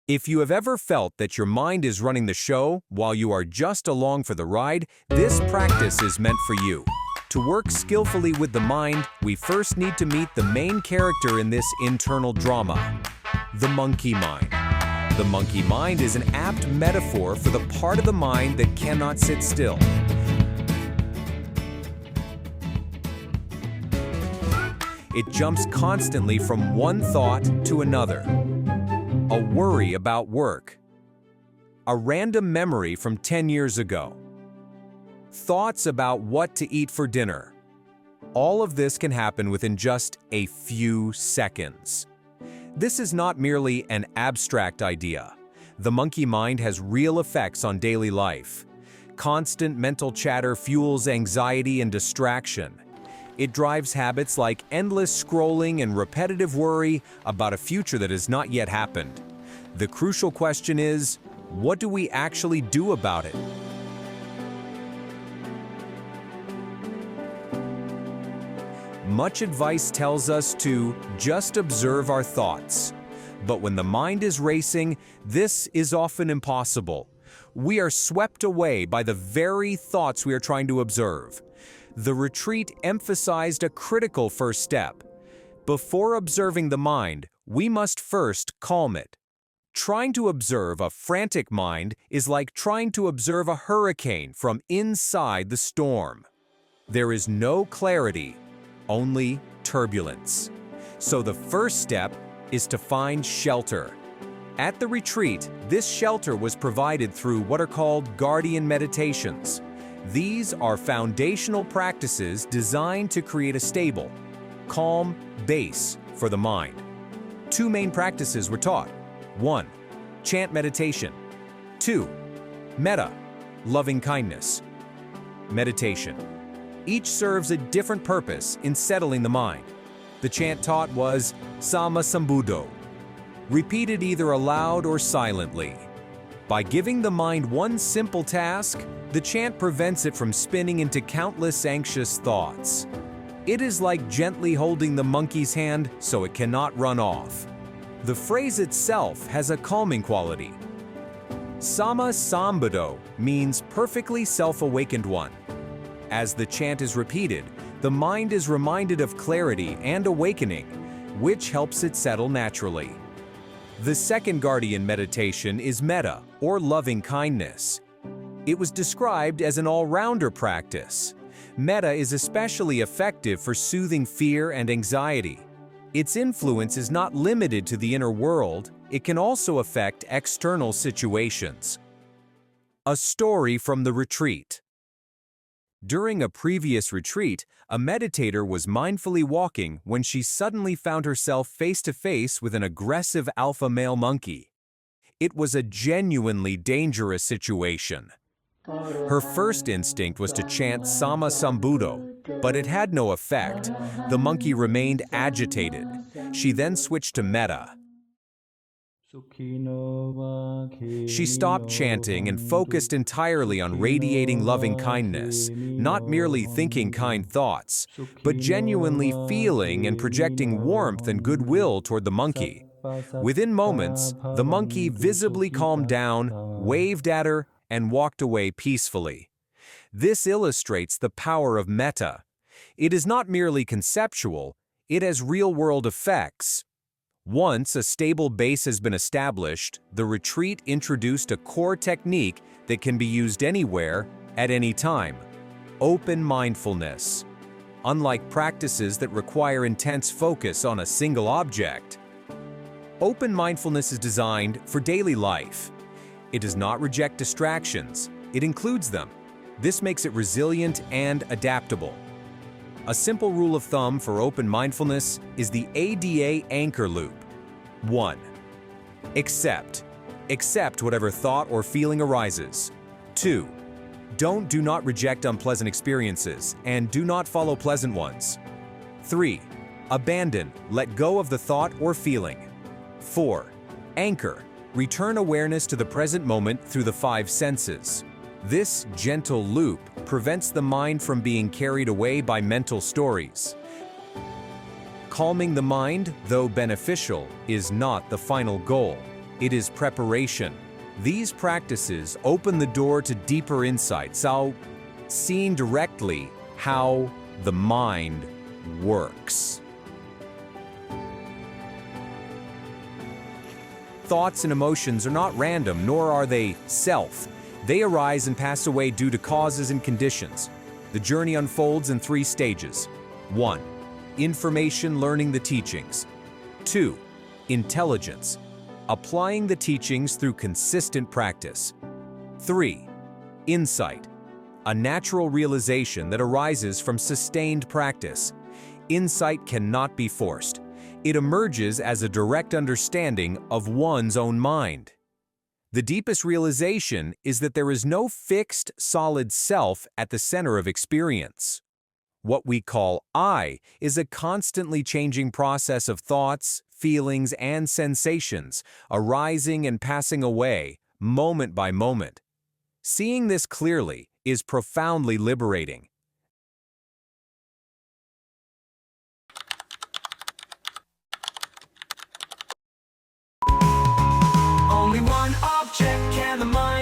If you have ever felt that your mind is running the show while you are just along for the ride, this practice is meant for you. To work skillfully with the mind, we first need to meet the main character in this internal drama, the monkey mind. The monkey mind is an apt metaphor for the part of the mind that cannot sit still. It jumps constantly from one thought to another. A worry about work. A random memory from 10 years ago. Thoughts about what to eat for dinner. All of this can happen within just a few seconds. This is not merely an abstract idea. The monkey mind has real effects on daily life. Constant mental chatter fuels anxiety and distraction. It drives habits like endless scrolling and repetitive worry about a future that has not yet happened. The crucial question is, what do we actually do about it? Much advice tells us to just observe our thoughts. But when the mind is racing, this is often impossible. We are swept away by the very thoughts we are trying to observe. The retreat emphasized a critical first step. Before observing the mind, we must first calm it. Trying to observe a frantic mind is like trying to observe a hurricane from inside the storm. There is no clarity, only turbulence. So the first step is to find shelter. At the retreat, this shelter was provided through what are called guardian meditations. These are foundational practices designed to create a stable, calm base for the mind. Two main practices were taught. 1. Chant meditation. 2. Metta, loving kindness. Meditation. Each serves a different purpose in settling the mind. The chant taught was Sama Sambuddho, repeated either aloud or silently. By giving the mind one simple task, the chant prevents it from spinning into countless anxious thoughts. It is like gently holding the monkey's hand so it cannot run off. The phrase itself has a calming quality. Sama Sambuddho means perfectly self-awakened one. As the chant is repeated, the mind is reminded of clarity and awakening, which helps it settle naturally. The second guardian meditation is metta, or loving kindness. It was described as an all-rounder practice. Metta is especially effective for soothing fear and anxiety. Its influence is not limited to the inner world, it can also affect external situations. A story from the retreat. During a previous retreat, a meditator was mindfully walking when she suddenly found herself face-to-face with an aggressive alpha male monkey. It was a genuinely dangerous situation. Her first instinct was to chant Sama Sambuddho, but it had no effect. The monkey remained agitated. She then switched to metta. She stopped chanting and focused entirely on radiating loving kindness, not merely thinking kind thoughts, but genuinely feeling and projecting warmth and goodwill toward the monkey. Within moments, the monkey visibly calmed down, waved at her, and walked away peacefully. This illustrates the power of metta. It is not merely conceptual, it has real-world effects. Once a stable base has been established, the retreat introduced a core technique that can be used anywhere, at any time: open mindfulness. Unlike practices that require intense focus on a single object, open mindfulness is designed for daily life. It does not reject distractions, it includes them. This makes it resilient and adaptable. A simple rule of thumb for open mindfulness is the ADA anchor loop. 1. Accept. Accept whatever thought or feeling arises. 2. Do not reject unpleasant experiences, and do not follow pleasant ones. 3. Abandon. Let go of the thought or feeling. 4. Anchor. Return awareness to the present moment through the 5 senses. This gentle loop prevents the mind from being carried away by mental stories. Calming the mind, though beneficial, is not the final goal. It is preparation. These practices open the door to deeper insights, seeing directly how the mind works. Thoughts and emotions are not random, nor are they self. They arise and pass away due to causes and conditions. The journey unfolds in 3 stages. 1. Information, learning the teachings. 2. Intelligence, applying the teachings through consistent practice. 3. Insight, a natural realization that arises from sustained practice. Insight cannot be forced. It emerges as a direct understanding of one's own mind. The deepest realization is that there is no fixed, solid self at the center of experience. What we call I is a constantly changing process of thoughts, feelings, and sensations, arising and passing away, moment by moment. Seeing this clearly is profoundly liberating. Only one object can the mind